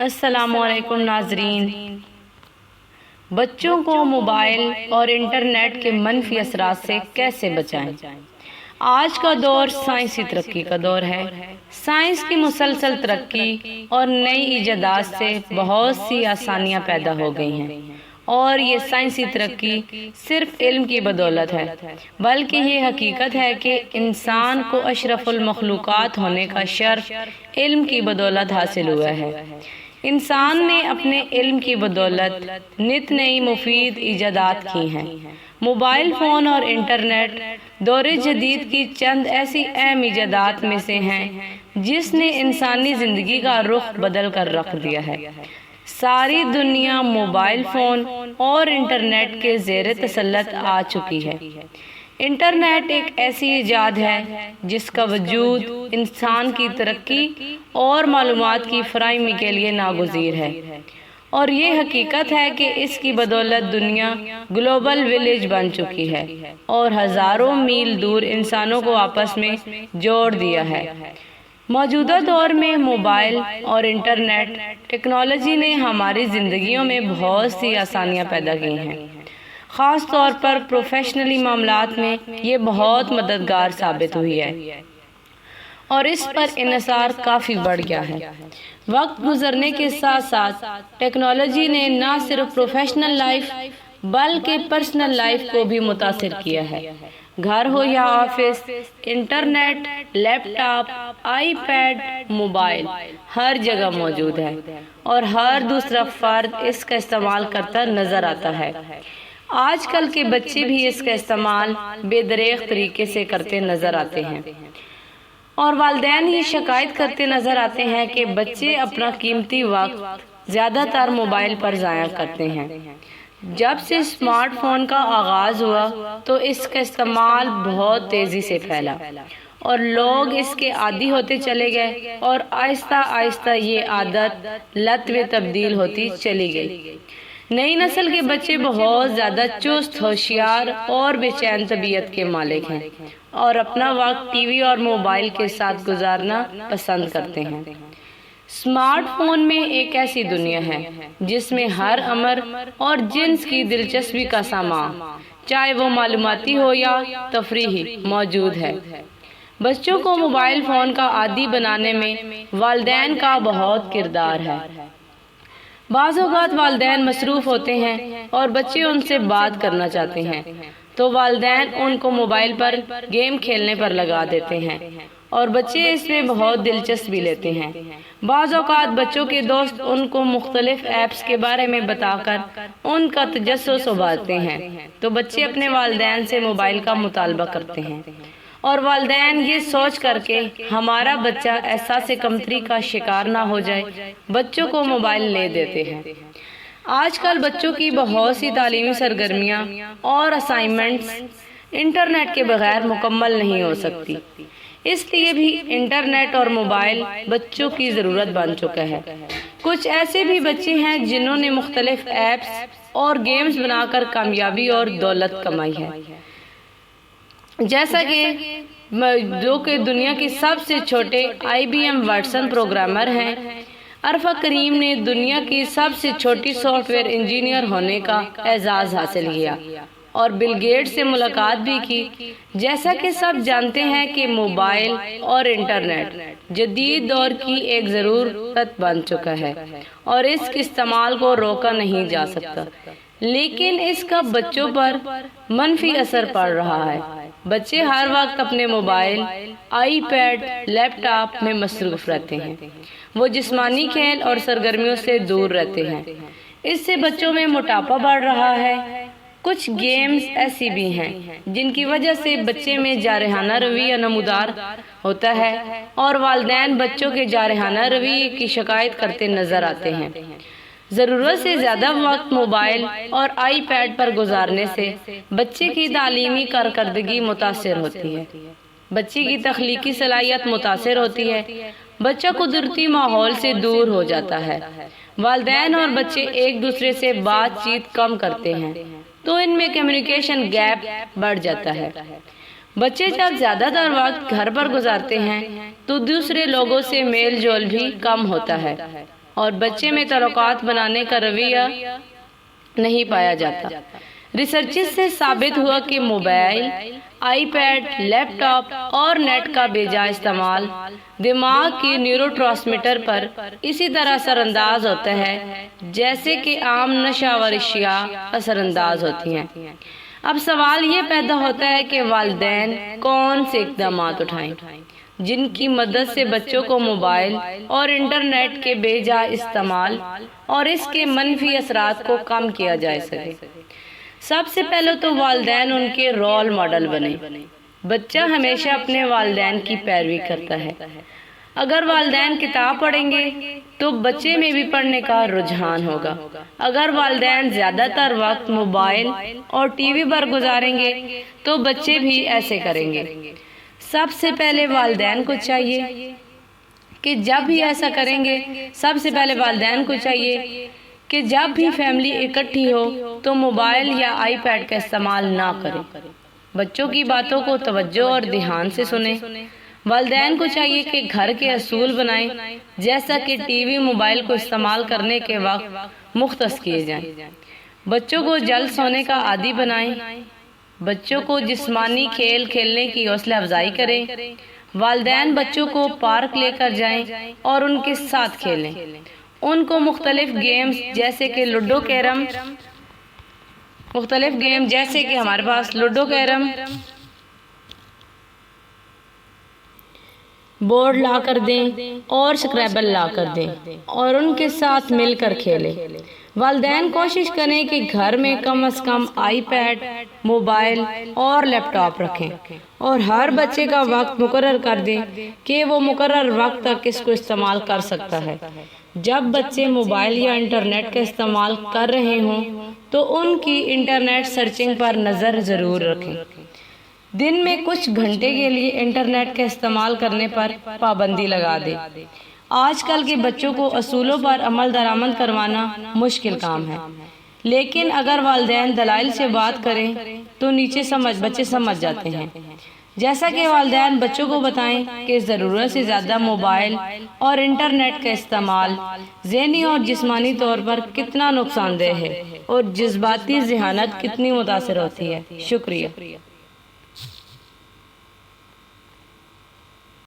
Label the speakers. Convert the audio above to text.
Speaker 1: السلام علیکم ناظرین۔ بچوں کو موبائل اور انٹرنیٹ کے منفی اثرات سے کیسے بچائیں؟ آج کا دور سائنسی ترقی کا دور ہے۔ سائنس کی مسلسل ترقی اور نئی ایجادات سے بہت سی آسانیاں پیدا ہو گئی ہیں، اور یہ سائنسی ترقی صرف علم کی بدولت ہے، بلکہ یہ حقیقت ہے کہ انسان کو اشرف المخلوقات ہونے کا شرف علم کی بدولت حاصل ہوا ہے۔ انسان نے اپنے علم کی بدولت نت نئی مفید ایجادات کی ہیں۔ موبائل فون اور انٹرنیٹ دور جدید کی چند ایسی اہم ایجادات میں سے ہیں جس نے انسانی زندگی کا رخ بدل کر رکھ دیا ہے۔ ساری دنیا موبائل فون اور انٹرنیٹ کے زیر تسلط آ چکی ہے۔ انٹرنیٹ ایک ایسی ایجاد ہے جس کا وجود انسان کی ترقی اور معلومات کی فراہمی کے لیے ناگزیر ہے، اور یہ حقیقت ہے کہ اس کی بدولت دنیا گلوبل ولیج بن چکی ہے اور ہزاروں میل دور انسانوں کو آپس میں جوڑ دیا ہے۔ موجودہ دور میں موبائل اور انٹرنیٹ ٹیکنالوجی نے ہماری زندگیوں میں بہت سی آسانیاں پیدا کی ہیں۔ خاص طور پر پروفیشنلی معاملات میں یہ بہت مددگار ثابت ہوئی ہے، اور اس پر انحصار کافی بڑھ گیا ہے۔ وقت گزرنے کے ساتھ ساتھ ٹیکنالوجی نے نہ صرف پروفیشنل لائف بلکہ پرسنل لائف کو بھی متاثر کیا ہے۔ گھر ہو یا office, internet, laptop, iPad, mobile ہر جگہ موجود ہے، اور ہر دوسرا فرد اس کا استعمال کرتا نظر آتا ہے۔ آج کل کے بچے بھی اس کا استعمال بے دریغ طریقے سے کرتے نظر آتے ہیں، اور والدین یہ شکایت کرتے نظر آتے ہیں کہ بچے اپنا قیمتی وقت زیادہ تر موبائل پر ضائع کرتے ہیں۔ جب سے اسمارٹ فون کا آغاز ہوا تو اس کا استعمال بہت تیزی سے پھیلا، اور لوگ اس کے عادی ہوتے چلے گئے، اور آہستہ آہستہ یہ عادت لت میں تبدیل ہوتی چلی گئی۔ نئی نسل کے بچے بہت زیادہ چست، ہوشیار اور بے چین طبیعت کے مالک ہیں، اور اپنا وقت ٹی وی اور موبائل کے ساتھ گزارنا پسند کرتے ہیں۔ اسمارٹ فون میں ایک ایسی دنیا ہے جس میں ہر عمر اور جنس کی دلچسپی کا سامان، چاہے وہ معلوماتی ہو یا تفریحی، موجود ہے۔ بچوں کو موبائل فون کا عادی بنانے میں والدین کا بہت کردار ہے۔ بعض اوقات والدین مصروف ہوتے ہیں اور بچے ان سے بات کرنا چاہتے ہیں، تو والدین ان کو موبائل پر گیم کھیلنے پر لگا دیتے ہیں، اور بچے اس میں بہت دلچسپی لیتے ہیں۔ بعض اوقات بچوں کے دوست ان کو مختلف ایپس کے بارے میں بتا کر ان کا تجسس ابھارتے ہیں، تو بچے اپنے والدین سے موبائل کا مطالبہ کرتے ہیں، اور والدین یہ سوچ کر کے ہمارا بچہ احساس کمتری کا شکار نہ ہو جائے، بچوں کو موبائل لے دیتے ہیں۔ آج کل بچوں کی بہت سی تعلیمی سرگرمیاں اور اسائنمنٹس انٹرنیٹ کے بغیر مکمل نہیں ہو سکتی، اس لیے بھی انٹرنیٹ اور موبائل بچوں کی ضرورت بن چکا ہے۔ کچھ ایسے بھی بچے ہیں جنہوں نے مختلف ایپس اور گیمز بنا کر کامیابی اور دولت کمائی ہے، جیسا کہ جو کہ دنیا کی سب سے چھوٹے IBM واٹسن پروگرامر ہیں۔ عرفہ کریم نے دنیا کی سب سے چھوٹی سافٹ ویئر انجینئر ہونے کا اعزاز حاصل کیا، اور بل گیٹ سے ملاقات بھی کی۔ جیسا کہ سب جانتے ہیں کہ موبائل اور انٹرنیٹ جدید دور کی ایک ضرورت بن چکا ہے، اور اس کے استعمال کو روکا نہیں جا سکتا، لیکن اس کا بچوں پر منفی اثر پڑ رہا ہے۔ بچے ہر وقت اپنے mobile, iPad, laptop میں مصروف رہتے ہیں۔ وہ جسمانی کھیل اور سرگرمیوں سے دور رہتے ہیں۔ اس سے بچوں میں موٹاپا بڑھ رہا ہے۔ کچھ گیمز ایسی بھی ہیں جن کی وجہ سے بچے میں جارحانہ رویہ نمودار ہوتا ہے، اور والدین بچوں کے جارحانہ رویے کی شکایت کرتے نظر آتے ہیں۔ ضرورت سے زیادہ وقت موبائل اور آئی پیڈ پر گزارنے سے بچے کی تعلیمی کارکردگی متاثر ہوتی ہے، بچے کی تخلیقی صلاحیت متاثر ہوتی ہے، بچہ قدرتی ماحول سے دور ہو جاتا ہے۔ والدین اور بچے ایک دوسرے سے بات چیت کم کرتے ہیں، تو ان میں کمیونیکیشن گیپ بڑھ جاتا ہے۔ بچے جب زیادہ تر وقت گھر پر گزارتے ہیں تو دوسرے لوگوں سے میل جول بھی کم ہوتا ہے، اور بچے میں تعلقات بنانے کا رویہ نہیں پایا جاتا۔ ریسرچز سے ثابت ہوا کہ mobile, iPad, laptop اور نیٹ کا بے جا استعمال دماغ کی نیورو ٹرانسمیٹر پر اسی طرح اثر انداز ہوتا ہے جیسے کہ عام نشہ آور اشیاء اثر انداز ہوتی ہیں۔ اب سوال یہ پیدا ہوتا ہے کہ والدین کون سے اقدامات اٹھائیں جن کی مدد سے بچوں کو موبائل اور انٹرنیٹ کے بے جا استعمال اور اس کے منفی اثرات کو کم کیا جا سکے۔ سب سے پہلے تو والدین ان کے رول ماڈل بنے۔ بچہ ہمیشہ اپنے والدین کی پیروی کرتا ہے۔ اگر والدین کتاب پڑھیں گے تو بچے میں بھی پڑھنے کا رجحان ہوگا۔ اگر والدین زیادہ تر وقت موبائل اور ٹی وی پر گزاریں گے تو بچے بھی ایسے کریں گے۔ سب سے پہلے والدین کو چاہیے کہ جب بھی ایسا کریں گے، سب سے پہلے والدین کو چاہیے کہ جب بھی فیملی اکٹھی ہو تو موبائل یا آئی پیڈ کا استعمال نہ کریں۔ بچوں کی باتوں کو توجہ اور دھیان سے سنیں۔ والدین کو چاہیے کہ گھر کے اصول بنائیں، جیسا کہ ٹی وی، موبائل کو استعمال کرنے کے وقت مختص کیے جائیں۔ بچوں کو جلد سونے کا عادی بنائیں۔ بچوں کو جسمانی کھیل کھیلنے کی حوصلہ افزائی کریں۔ والدین بچوں کو پارک لے کر جائیں اور ان کے ساتھ کھیلیں۔ ان کو مختلف گیمز جیسے کہ ہمارے پاس لوڈو، کیرم بورڈ لا کر دیں اور سکریبل لا کر دیں اور ان کے ساتھ مل کر کھیلیں۔ والدین کوشش کریں کہ گھر میں کم از کم آئی پیڈ، موبائل اور لیپ ٹاپ رکھیں اور ہر بچے کا وقت مقرر کر دیں کہ وہ مقرر وقت تک اس کو استعمال کر سکتا ہے۔ جب بچے موبائل یا انٹرنیٹ کا استعمال کر رہے ہوں تو ان کی انٹرنیٹ سرچنگ پر نظر ضرور رکھیں۔ دن میں کچھ گھنٹے کے لیے انٹرنیٹ کا استعمال کرنے پر پابندی لگا دیں۔ آج کل کے بچوں کو اصولوں پر عمل درآمد کروانا مشکل کام ہے، لیکن اگر والدین دلائل سے بات کریں تو بچے سمجھ جاتے ہیں۔ جیسا کہ والدین بچوں کو بتائیں کہ ضرورت سے زیادہ موبائل اور انٹرنیٹ کا استعمال ذہنی اور جسمانی طور پر کتنا نقصان دہ ہے اور جذباتی ذہانت کتنی متاثر ہوتی ہے۔ شکریہ۔